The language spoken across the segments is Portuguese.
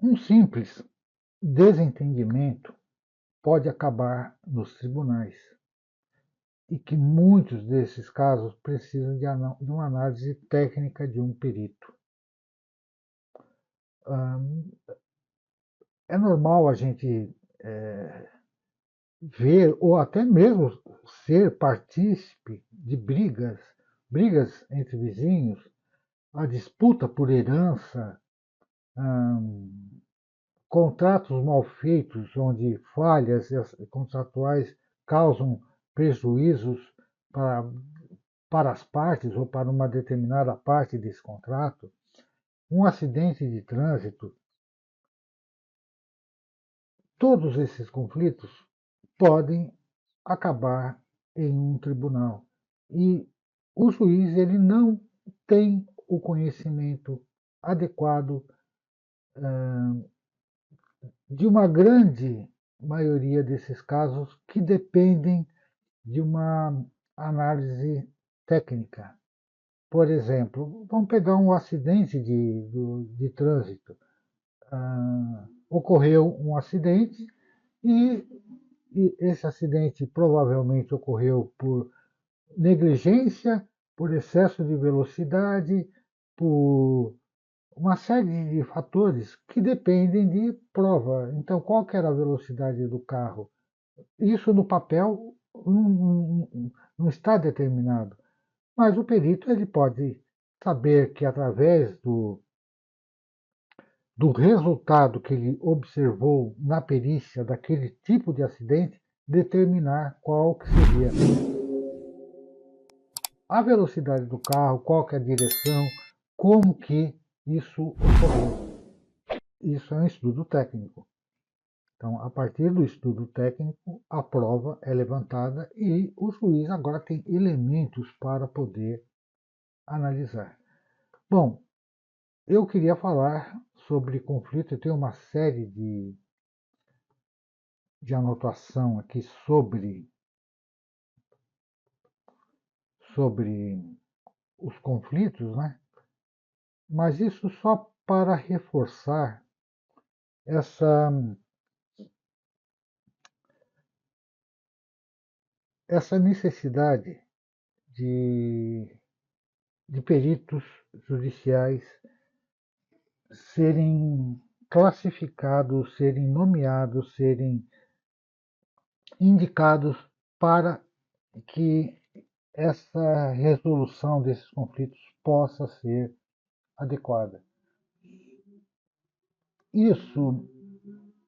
Um simples desentendimento pode acabar nos tribunais e que muitos desses casos precisam de uma análise técnica de um perito. É normal a gente ver ou até mesmo ser partícipe de brigas entre vizinhos, a disputa por herança, contratos mal feitos, onde falhas contratuais causam prejuízos para, para as partes ou para uma determinada parte desse contrato, um acidente de trânsito, todos esses conflitos podem acabar em um tribunal. E o juiz ele não tem o conhecimento adequado de uma grande maioria desses casos que dependem de uma análise técnica. Por exemplo, vamos pegar um acidente de trânsito. Ocorreu um acidente e, e esse acidente provavelmente ocorreu por negligência, por excesso de velocidade, por uma série de fatores que dependem de prova. Então, qual que era a velocidade do carro? Isso no papel não está determinado, mas o perito ele pode saber que através do resultado que ele observou na perícia daquele tipo de acidente, determinar qual que seria a velocidade do carro, qual que é a direção, como que isso ocorreu. Isso é um estudo técnico. Então, a partir do estudo técnico, a prova é levantada e o juiz agora tem elementos para poder analisar. Bom, eu queria falar sobre conflito, eu tenho uma série de anotação aqui sobre os conflitos, né? Mas isso só para reforçar essa, essa necessidade de, de peritos judiciais serem classificados, serem nomeados, serem indicados para que essa resolução desses conflitos possa ser adequada. Isso,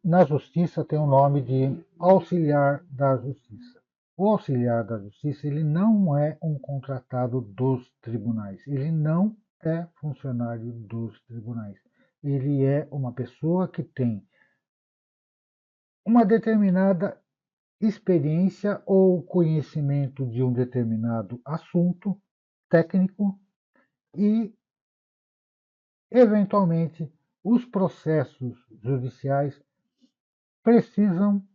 na justiça, tem o nome de auxiliar da justiça. O auxiliar da justiça ele não é um contratado dos tribunais, ele não é funcionário dos tribunais. Ele é uma pessoa que tem uma determinada experiência ou conhecimento de um determinado assunto técnico e, eventualmente, os processos judiciais precisam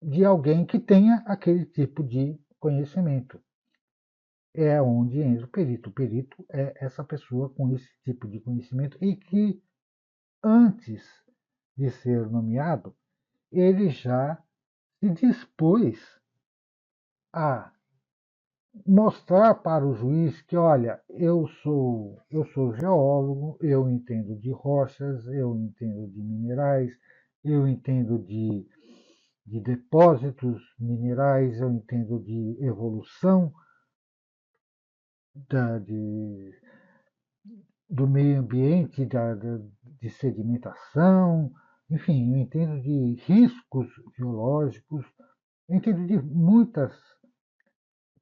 de alguém que tenha aquele tipo de conhecimento. É onde entra o perito. O perito é essa pessoa com esse tipo de conhecimento e que, antes de ser nomeado, ele já se dispôs a mostrar para o juiz que, olha, eu sou geólogo, eu entendo de rochas, eu entendo de minerais, eu entendo de depósitos minerais, eu entendo de evolução da, de, do meio ambiente, de sedimentação, enfim, eu entendo de riscos geológicos, eu entendo de muitas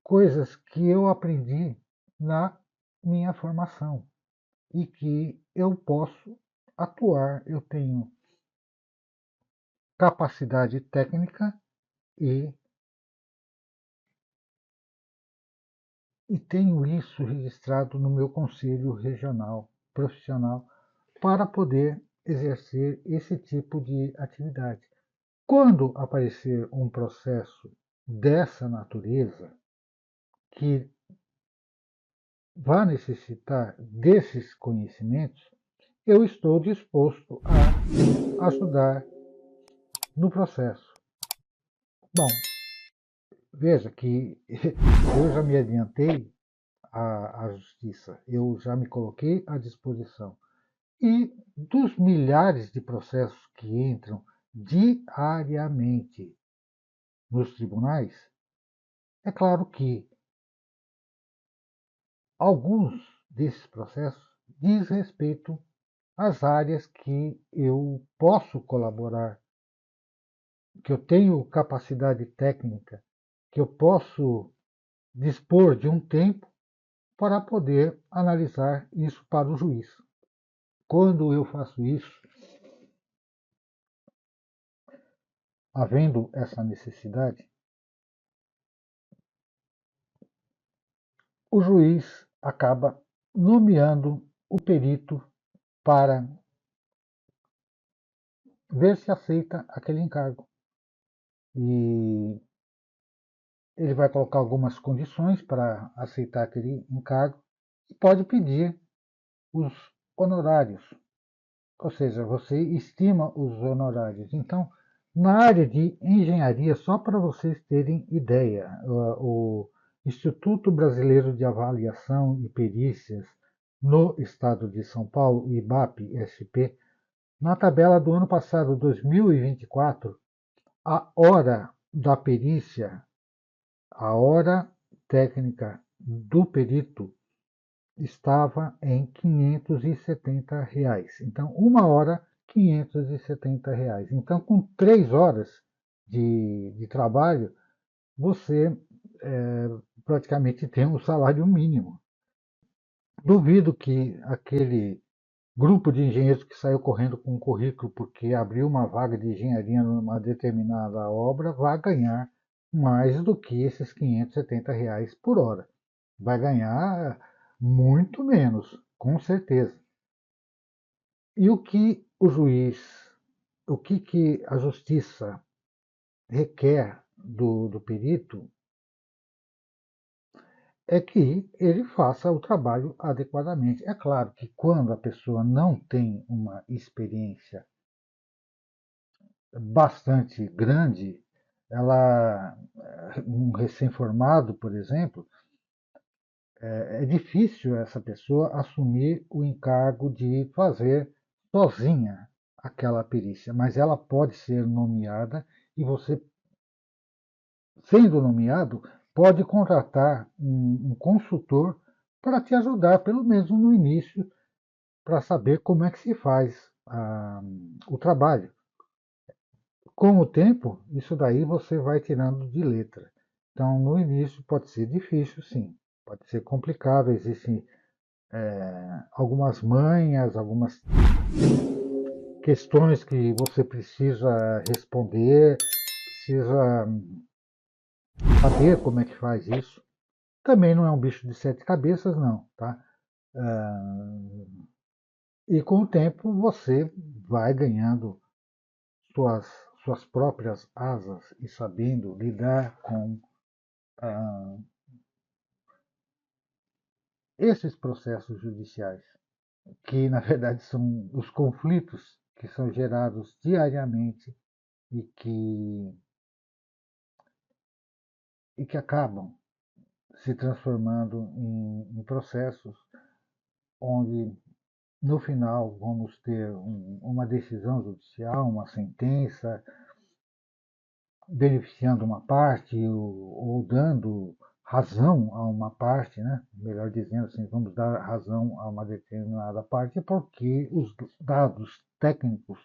coisas que eu aprendi na minha formação e que eu posso atuar, eu tenho capacidade técnica e, e tenho isso registrado no meu conselho regional profissional para poder exercer esse tipo de atividade. Quando aparecer um processo dessa natureza, que vai necessitar desses conhecimentos, eu estou disposto a ajudar no processo. Bom, veja que eu já me adiantei à justiça, eu já me coloquei à disposição. E dos milhares de processos que entram diariamente nos tribunais, é claro que alguns desses processos diz respeito às áreas que eu posso colaborar, que eu tenho capacidade técnica, que eu posso dispor de um tempo para poder analisar isso para o juiz. Quando eu faço isso, havendo essa necessidade, o juiz acaba nomeando o perito para ver se aceita aquele encargo. E ele vai colocar algumas condições para aceitar aquele encargo e pode pedir os honorários, ou seja, você estima os honorários. Então, na área de engenharia, só para vocês terem ideia, o Instituto Brasileiro de Avaliação e Perícias no estado de São Paulo, o IBAP-SP, na tabela do ano passado, 2024, a hora da perícia, a hora técnica do perito estava em R$ 570. Então, uma hora, R$ 570. Então, com 3 horas de trabalho, você praticamente tem um salário mínimo. Duvido que aquele grupo de engenheiros que saiu correndo com um currículo porque abriu uma vaga de engenharia numa determinada obra vá ganhar mais do que esses R$ 570 por hora. Vai ganhar muito menos, com certeza. E o que o juiz, o que a justiça requer do perito é que ele faça o trabalho adequadamente. É claro que quando a pessoa não tem uma experiência bastante grande, ela, um recém-formado, por exemplo, é difícil essa pessoa assumir o encargo de fazer sozinha aquela perícia, mas ela pode ser nomeada e você, sendo nomeado, pode contratar um consultor para te ajudar, pelo menos no início, para saber como é que se faz o trabalho. Com o tempo, isso daí você vai tirando de letra. Então, no início pode ser difícil, sim. Pode ser complicado, existem algumas manhas, algumas questões que você precisa responder, precisa saber como é que faz isso. Também não é um bicho de sete cabeças, não, tá? E com o tempo você vai ganhando suas, suas próprias asas e sabendo lidar com esses processos judiciais, que na verdade são os conflitos que são gerados diariamente e que acabam se transformando em processos onde no final vamos ter uma decisão judicial, uma sentença, beneficiando uma parte ou dando razão a uma parte, né? Melhor dizendo assim, vamos dar razão a uma determinada parte, porque os dados técnicos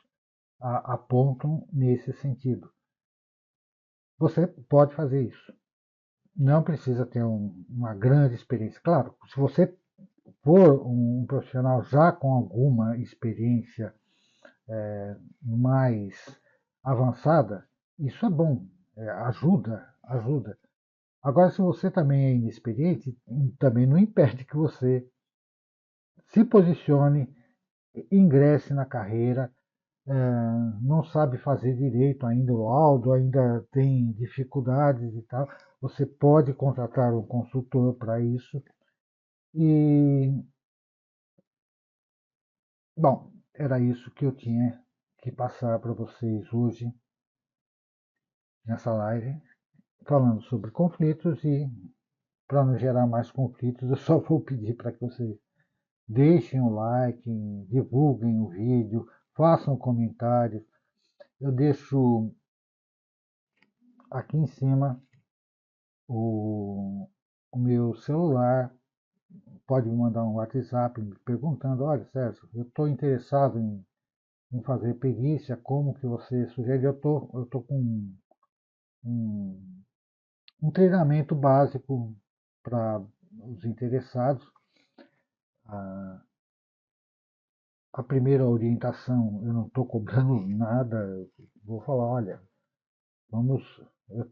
apontam nesse sentido. Você pode fazer isso. Não precisa ter uma grande experiência. Claro, se você for um profissional já com alguma experiência mais avançada, isso é bom, ajuda. Agora, se você também é inexperiente, também não impede que você se posicione, ingresse na carreira, não sabe fazer direito ainda o laudo, ainda tem dificuldades e tal. Você pode contratar um consultor para isso. E, bom, era isso que eu tinha que passar para vocês hoje, nessa live, falando sobre conflitos. E para não gerar mais conflitos, eu só vou pedir para que vocês deixem o like, divulguem o vídeo, façam comentários. Eu deixo aqui em cima o meu celular. Pode me mandar um WhatsApp me perguntando: olha, Sérgio, eu estou interessado em fazer perícia, como que você sugere? Eu tô com um, um treinamento básico para os interessados. A primeira orientação, eu não estou cobrando nada, eu vou falar: olha, vamos, eu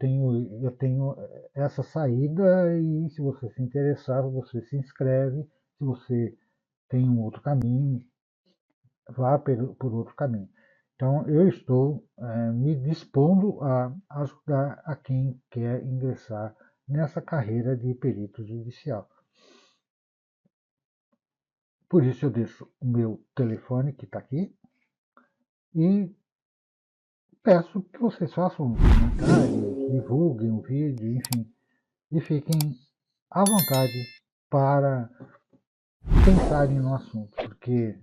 tenho essa saída, e se você se interessar, você se inscreve. Se você tem um outro caminho, vá por outro caminho. Então, eu estou me dispondo a ajudar a quem quer ingressar nessa carreira de perito judicial. Por isso, eu deixo o meu telefone, que está aqui, e peço que vocês façam comentários, divulguem o vídeo, enfim, e fiquem à vontade para pensarem no assunto, porque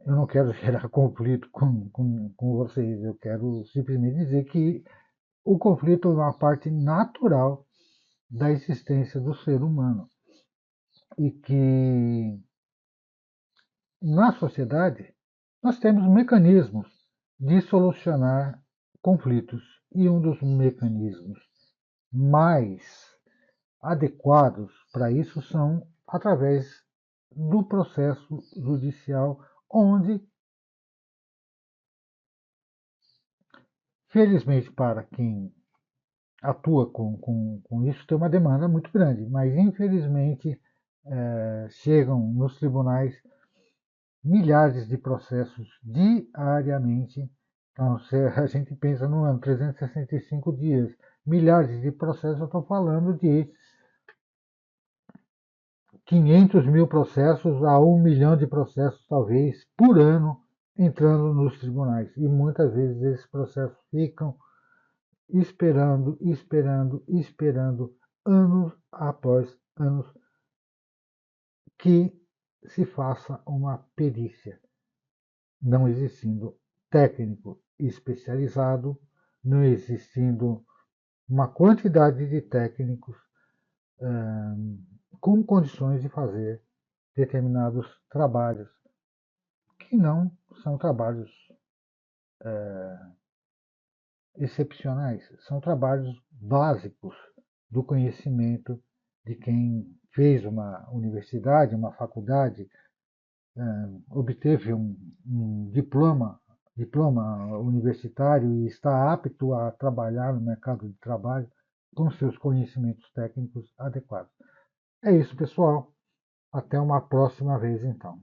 eu não quero gerar conflito com vocês. Eu quero simplesmente dizer que o conflito é uma parte natural da existência do ser humano e que na sociedade nós temos mecanismos de solucionar conflitos, e um dos mecanismos mais adequados para isso são através do processo judicial, onde, felizmente para quem atua com isso, tem uma demanda muito grande, mas infelizmente chegam nos tribunais milhares de processos diariamente. Então, se a gente pensa no ano, 365 dias, milhares de processos, eu estou falando de 500 mil processos a 1 milhão de processos, talvez, por ano, entrando nos tribunais. E muitas vezes esses processos ficam esperando, esperando, esperando, anos após anos, que se faça uma perícia, não existindo técnico especializado, não existindo uma quantidade de técnicos com condições de fazer determinados trabalhos, que não são trabalhos excepcionais, são trabalhos básicos do conhecimento de quem fez uma universidade, uma faculdade, obteve um diploma universitário e está apto a trabalhar no mercado de trabalho com seus conhecimentos técnicos adequados. É isso, pessoal. Até uma próxima vez, então.